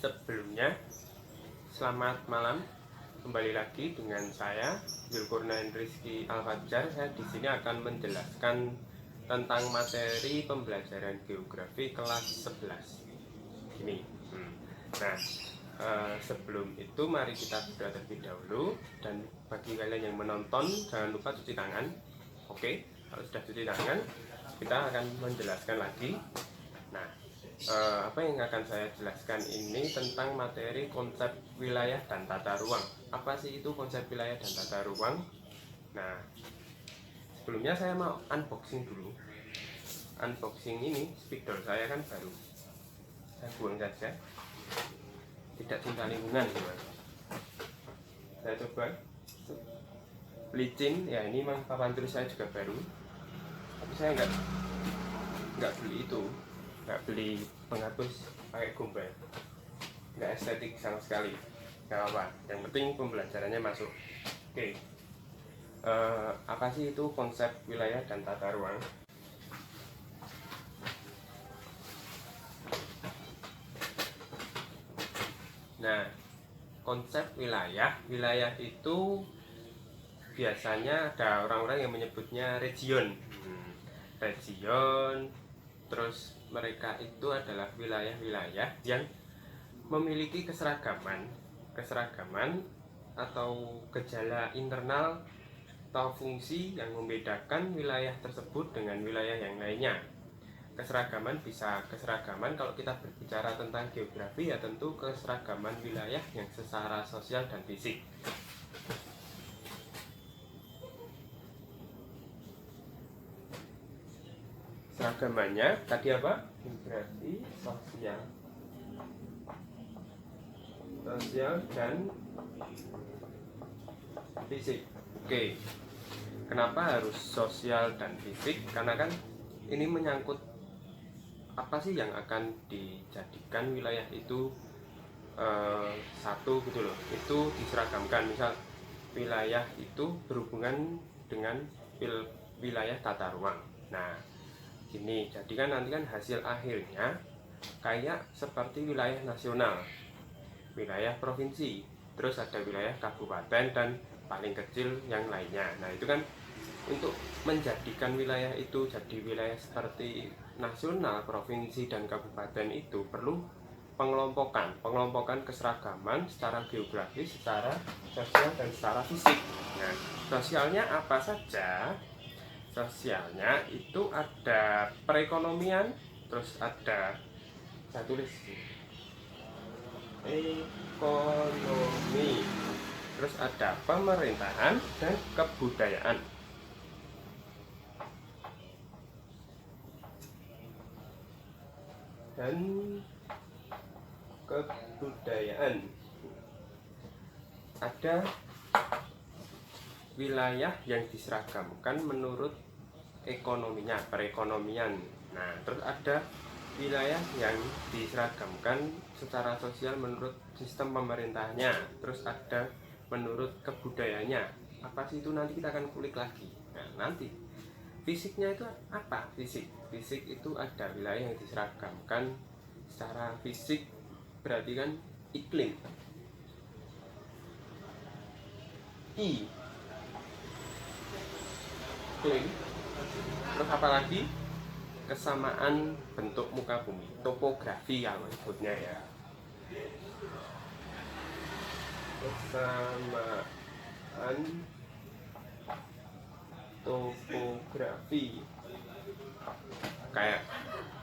Sebelumnya, selamat malam. Kembali lagi dengan saya, Zulkurnain Rizky Al-Fajar. Saya di sini akan menjelaskan tentang materi pembelajaran geografi kelas 11. Ini. Nah, sebelum itu mari kita berdoa terlebih dahulu. Dan bagi kalian yang menonton, jangan lupa cuci tangan. Oke, kalau sudah cuci tangan, kita akan menjelaskan lagi. Nah, apa yang akan saya jelaskan ini tentang materi konsep wilayah dan tata ruang. Apa sih itu konsep wilayah dan tata ruang? Nah, sebelumnya saya mau unboxing dulu. Unboxing ini spidol saya kan baru, saya buang saja, tidak cinta lingkungan gimana. Saya coba licin ya, ini memang papan tulis saya juga baru, tapi saya nggak beli itu, nggak beli penghapus pakai gombal, nggak estetik sama sekali. Nggak apa, yang penting pembelajarannya masuk. Oke, apa sih itu konsep wilayah dan tata ruang? Nah, konsep wilayah itu biasanya ada orang-orang yang menyebutnya region. Region, terus mereka itu adalah wilayah-wilayah yang memiliki keseragaman atau gejala internal atau fungsi yang membedakan wilayah tersebut dengan wilayah yang lainnya. Keseragaman bisa kalau kita berbicara tentang geografi ya tentu keseragaman wilayah yang secara sosial dan fisik. Seragamannya tadi apa? Geografi, sosial dan fisik. Oke. Kenapa harus sosial dan fisik? Karena kan ini menyangkut apa sih yang akan dijadikan wilayah itu satu gitu loh. Itu diseragamkan. Misal wilayah itu berhubungan dengan wilayah tata ruang. Nah, gini, jadi kan nanti kan hasil akhirnya kayak seperti wilayah nasional, wilayah provinsi, terus ada wilayah kabupaten dan paling kecil yang lainnya. Nah, itu kan untuk menjadikan wilayah itu jadi wilayah seperti nasional, provinsi dan kabupaten itu perlu pengelompokan keseragaman secara geografis, secara sosial dan secara fisik. Nah, sosialnya apa saja? Sosialnya itu ada perekonomian, terus ada, saya tulis ekonomi, terus ada pemerintahan dan kebudayaan. Ada wilayah yang diseragamkan menurut ekonominya, perekonomian. Nah, terus ada wilayah yang diseragamkan secara sosial menurut sistem pemerintahnya. Terus ada menurut kebudayaannya. Apa sih itu, nanti kita akan kulik lagi. Nah, nanti fisiknya itu apa? Fisik itu ada wilayah yang diseragamkan secara fisik, berarti kan iklim. Iklim. Terus apa lagi? Kesamaan bentuk muka bumi, topografi yang disebutnya ya. Kesamaan topografi, kayak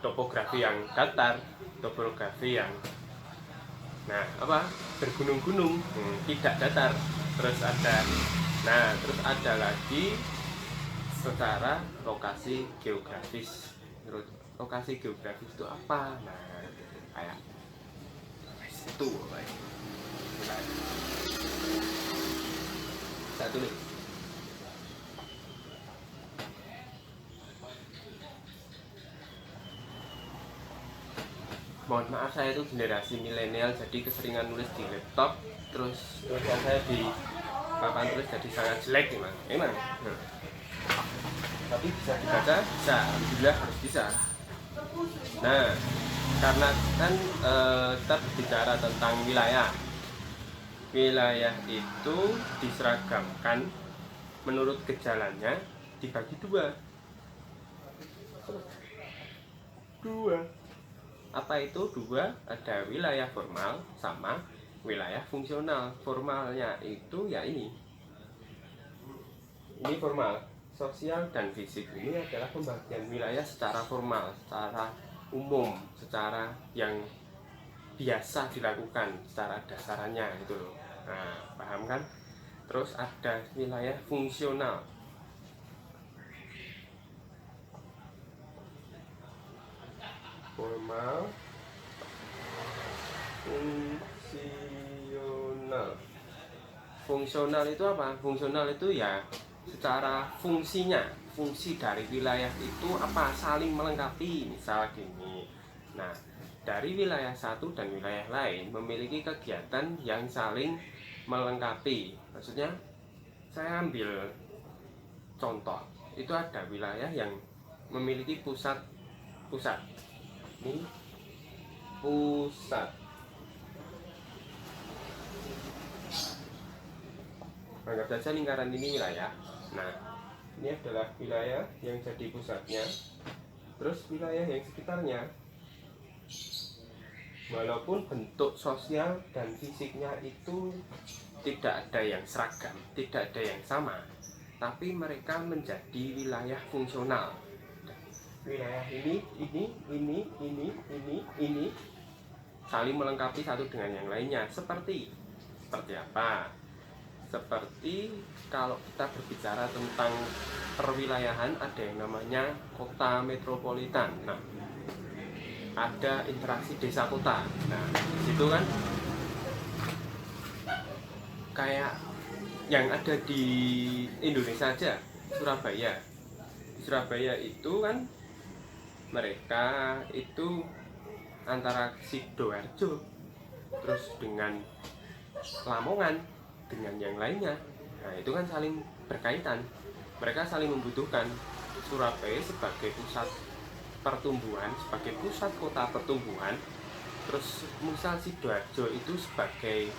topografi yang datar, topografi yang bergunung-gunung, tidak datar. Terus ada lagi secara lokasi geografis. Menurut lokasi geografis itu apa? Nah, kayak itu saya tulis. Mohon maaf, saya itu generasi milenial, jadi keseringan nulis di laptop, terus tulisan saya di papan tulis jadi sangat jelek emang. Tapi bisa dibaca, bisa, alhamdulillah harus bisa. Nah, karena kan kita berbicara tentang wilayah. Wilayah itu diseragamkan menurut gejalanya, dibagi dua. Apa itu dua? Ada wilayah formal sama wilayah fungsional. Formalnya itu ya ini formal. Sosial dan fisik ini adalah pembagian wilayah secara formal, secara umum, secara yang biasa dilakukan secara dasarannya gitu loh. Nah, paham kan? Terus ada wilayah fungsional. Formal, fungsional. Fungsional itu apa? Fungsional itu ya secara fungsinya, fungsi dari wilayah itu apa, saling melengkapi. Misal gini, nah dari wilayah satu dan wilayah lain memiliki kegiatan yang saling melengkapi. Maksudnya saya ambil contoh, itu ada wilayah yang memiliki pusat ini pusat, anggap saja lingkaran ini wilayah. Nah, ini adalah wilayah yang jadi pusatnya. Terus wilayah yang sekitarnya, walaupun bentuk sosial dan fisiknya itu tidak ada yang seragam, tidak ada yang sama, tapi mereka menjadi wilayah fungsional. Wilayah ini saling melengkapi satu dengan yang lainnya. Seperti apa? Seperti kalau kita berbicara tentang perwilayahan, ada yang namanya kota metropolitan. Nah, ada interaksi desa kota. Nah, itu kan kayak yang ada di Indonesia aja, Surabaya itu kan mereka itu antara Sidoarjo terus dengan Lamongan dengan yang lainnya. Nah, itu kan saling berkaitan, mereka saling membutuhkan. Surabaya sebagai pusat pertumbuhan, sebagai pusat kota pertumbuhan, terus misal Sidoarjo itu sebagai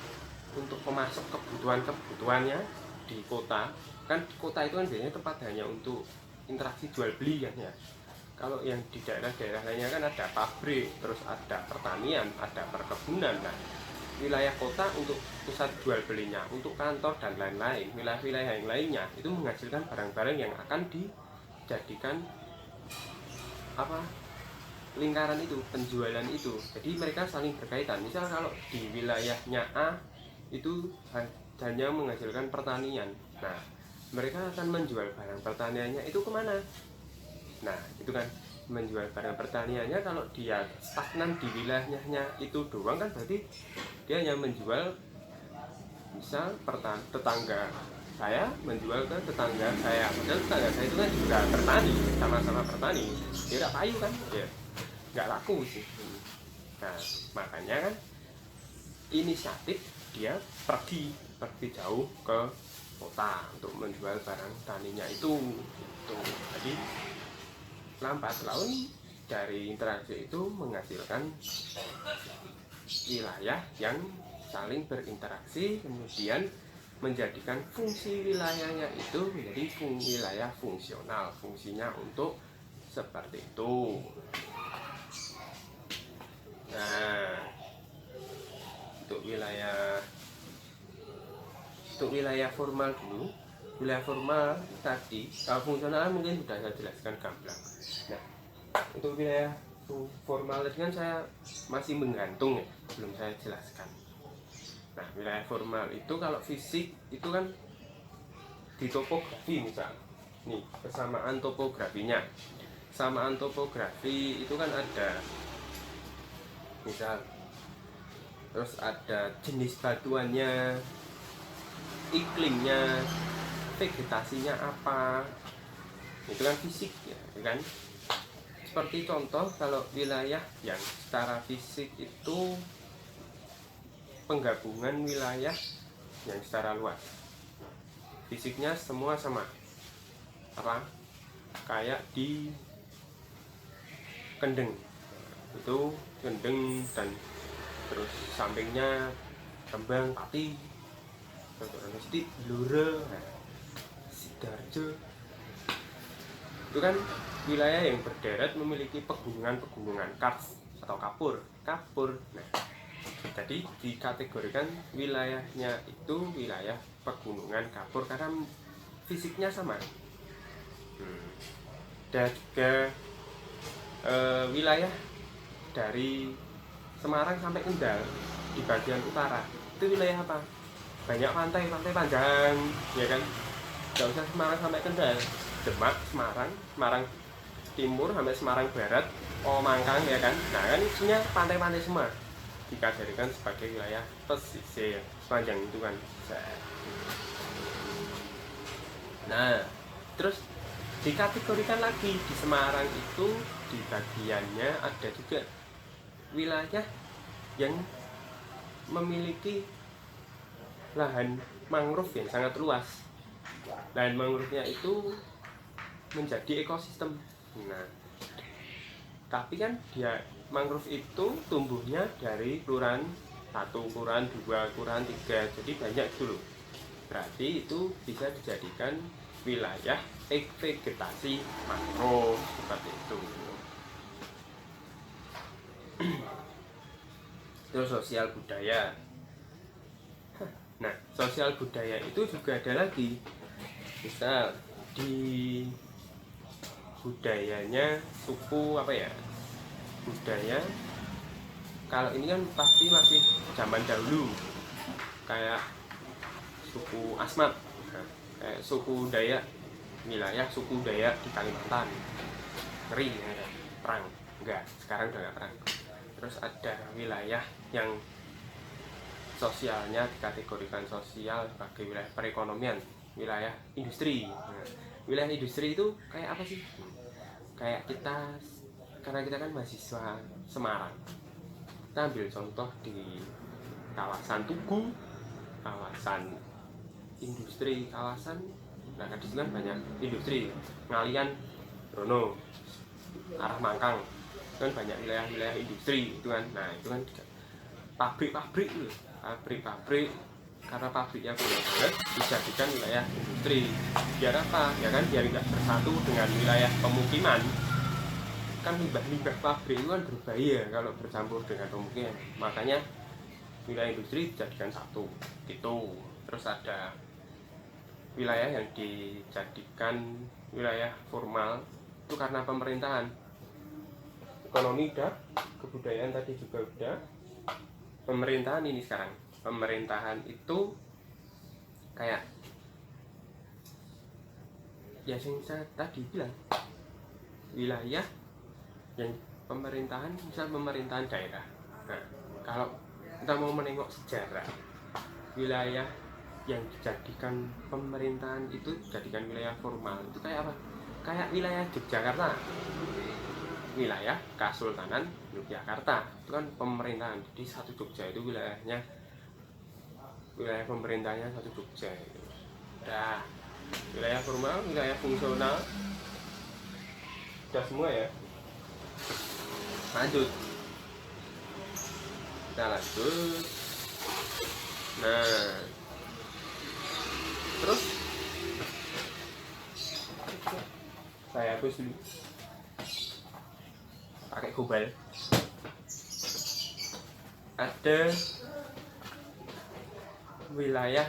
untuk pemasok kebutuhannya di kota. Kan kota itu kan biasanya tempat hanya untuk interaksi jual beli kan ya. Kalau yang di daerah-daerah lainnya kan ada pabrik, terus ada pertanian, ada perkebunan. Nah, wilayah kota untuk pusat jual belinya, untuk kantor dan lain-lain. Wilayah-wilayah yang lainnya itu menghasilkan barang-barang yang akan dijadikan lingkaran itu, penjualan itu. Jadi mereka saling berkaitan. Misal kalau di wilayahnya A itu hanya menghasilkan pertanian, nah mereka akan menjual barang pertaniannya itu kemana? Nah, itu kan menjual barang pertaniannya, kalau dia stagnan di wilayahnya itu doang kan berarti dia hanya menjual. Misal tetangga saya menjual ke tetangga saya, padahal tetangga saya itu kan juga bertani, sama-sama bertani, dia tidak payu kan ya, nggak laku sih. Nah, makanya kan inisiatif dia pergi jauh ke kota untuk menjual barang taninya itu. Jadi lambat laun dari interaksi itu menghasilkan wilayah yang saling berinteraksi, kemudian menjadikan fungsi wilayahnya itu menjadi wilayah fungsional, fungsinya untuk seperti itu. Nah, untuk wilayah formal dulu. Wilayah formal tadi, kalau fungsional mungkin sudah saya jelaskan gamblang. Nah, untuk wilayah formal tadi kan saya masih menggantung ya, belum saya jelaskan. Nah, wilayah formal itu kalau fisik itu kan di topografi. Misal nih, kesamaan topografinya. Kesamaan topografi itu kan ada, misal terus ada jenis batuannya, iklimnya, vegetasinya apa, itu kan fisik ya kan. Seperti contoh, kalau wilayah yang secara fisik itu penggabungan wilayah yang secara luas, fisiknya semua sama, kayak di Kendeng. itu Gendeng dan terus sampingnya Rembang, Pati, Mesti, Blora, Sidoarjo. Itu kan wilayah yang berderet memiliki pegunungan-pegunungan kars atau kapur. Nah, jadi dikategorikan wilayahnya itu wilayah pegunungan kapur karena fisiknya sama. Dan juga wilayah dari Semarang sampai Kendal di bagian utara itu wilayah apa? Banyak pantai panjang, ya kan? Gak usah Semarang sampai Kendal, Demak, Semarang Timur sampai Semarang Barat, Mangkang, ya kan? Nah kan isinya pantai-pantai semua, dikategorikan sebagai wilayah pesisir sepanjang itu kan. Nah terus dikategorikan lagi di Semarang itu di bagiannya ada juga wilayah yang memiliki lahan mangrove yang sangat luas. Lahan mangrove-nya itu menjadi ekosistem. Nah, tapi kan dia mangrove itu tumbuhnya dari kelurahan 1, kelurahan 2, kelurahan 3, jadi banyak dulu. Berarti itu bisa dijadikan wilayah vegetasi mangrove seperti itu. Terus sosial budaya. Nah, sosial budaya itu juga ada lagi. Misal di budayanya suku apa ya? Budaya kalau ini kan pasti masih zaman dahulu. Kayak suku Asmat, kayak suku Dayak, wilayah suku Dayak di Kalimantan. Ngeri ya, perang. Enggak, sekarang udah enggak perang. Terus ada wilayah yang sosialnya dikategorikan sosial sebagai wilayah perekonomian, wilayah industri. Nah, wilayah industri itu kayak apa sih? Kayak kita, karena kita kan mahasiswa Semarang, kita ambil contoh di kawasan Tugu, kawasan industri, nah di situ kan banyak industri, Ngalian, Rono, arah Mangkang, kan banyak wilayah-wilayah industri itu kan. Nah itu kan pabrik-pabrik karena pabriknya banyak banget dijadikan wilayah industri. Biar apa? Ya kan biar nggak bersatu dengan wilayah pemukiman. Kan limbah-limbah pabrik itu kan berbahaya kalau bercampur dengan pemukiman. Makanya wilayah industri dijadikan satu gitu. Terus ada wilayah yang dijadikan wilayah formal itu karena pemerintahan. Ekonomi udah, kebudayaan tadi juga udah. Pemerintahan ini sekarang, pemerintahan itu kayak ya yang saya tadi bilang, wilayah yang pemerintahan, misal pemerintahan daerah. Nah, kalau kita mau menengok sejarah, wilayah yang dijadikan pemerintahan itu dijadikan wilayah formal itu kayak apa? Kayak wilayah Yogyakarta, wilayah Kesultanan Yogyakarta itu kan pemerintahan. Jadi satu Jogja itu wilayah pemerintahnya satu Jogja itu. Udah wilayah formal, wilayah fungsional, udah semua ya. Lanjut, kita lanjut. Nah terus saya hapus dulu pakai gobal. Ada wilayah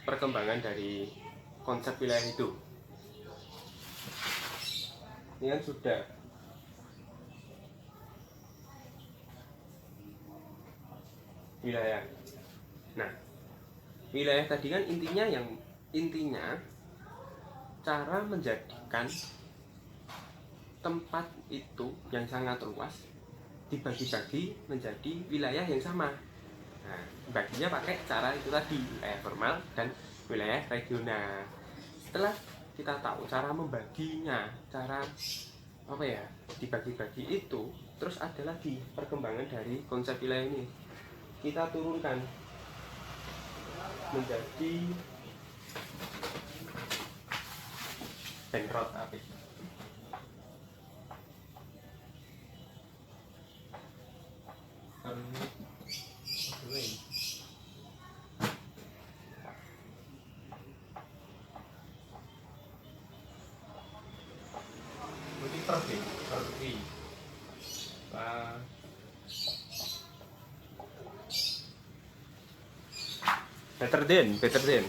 perkembangan dari konsep wilayah itu. Ini kan sudah wilayah. Nah, wilayah tadi kan intinya cara menjadikan tempat itu yang sangat luas dibagi-bagi menjadi wilayah yang sama. Nah, baginya pakai cara itu tadi, wilayah formal dan wilayah regional. Setelah kita tahu cara membaginya, cara apa ya, dibagi-bagi itu, terus ada lagi perkembangan dari konsep wilayah ini. Kita turunkan menjadi Benrot apa? Better than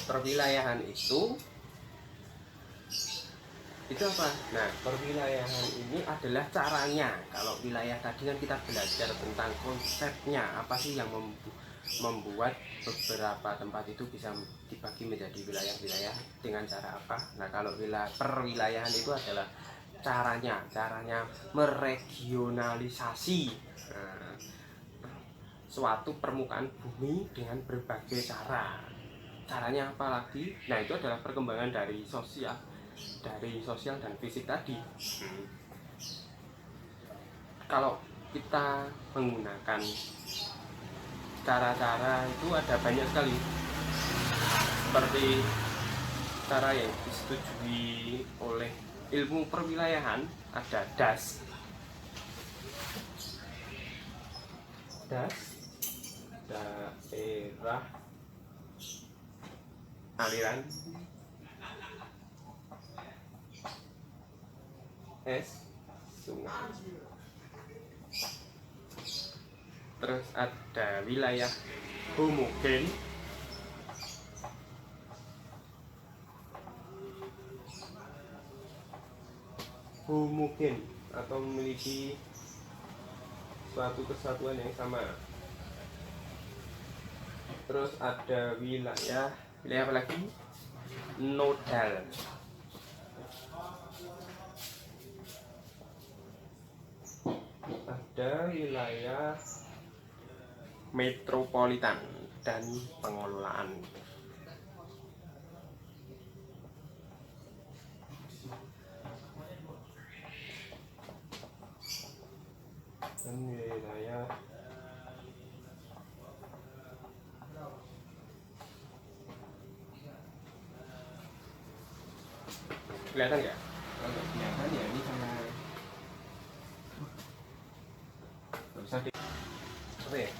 perwilayahan itu apa? Nah, perwilayahan ini adalah caranya. Kalau wilayah tadi kan kita belajar tentang konsepnya, apa sih yang membuat beberapa tempat itu bisa dibagi menjadi wilayah-wilayah dengan cara apa. Nah, kalau perwilayahan itu adalah caranya meregionalisasi suatu permukaan bumi dengan berbagai caranya apa lagi. Nah, itu adalah perkembangan dari sosial dan fisik tadi. Kalau kita menggunakan cara-cara itu ada banyak sekali, seperti cara yang disetujui oleh ilmu perwilayahan. Ada DAS daerah aliran es sungai. Terus ada wilayah homogen, atau memiliki suatu kesatuan yang sama. Terus ada wilayah apa lagi? Nodal. Ada wilayah metropolitan dan pengelolaan. Dan wilayah kelihatan nggak? Kalau kelihatan ya ini sama bisa di apa ya?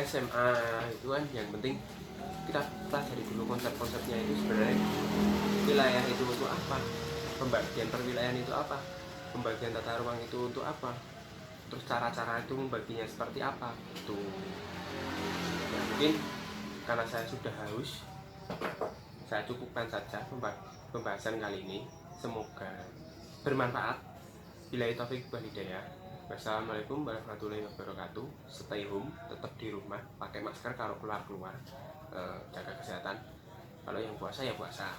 SMA itu kan yang penting kita pelajari dulu konsep-konsepnya. Itu sebenarnya wilayah itu untuk apa, pembagian perwilayahan itu apa, pembagian tata ruang itu untuk apa, terus cara-cara itu membaginya seperti apa. Itu ya, mungkin karena saya sudah haus, saya cukupkan saja pembahasan kali ini. Semoga bermanfaat. Billahi taufik wal hidayah. Wassalamualaikum warahmatullahi wabarakatuh. Stay home, tetap di rumah, pakai masker kalau keluar, jaga kesehatan. Kalau yang puasa ya puasa.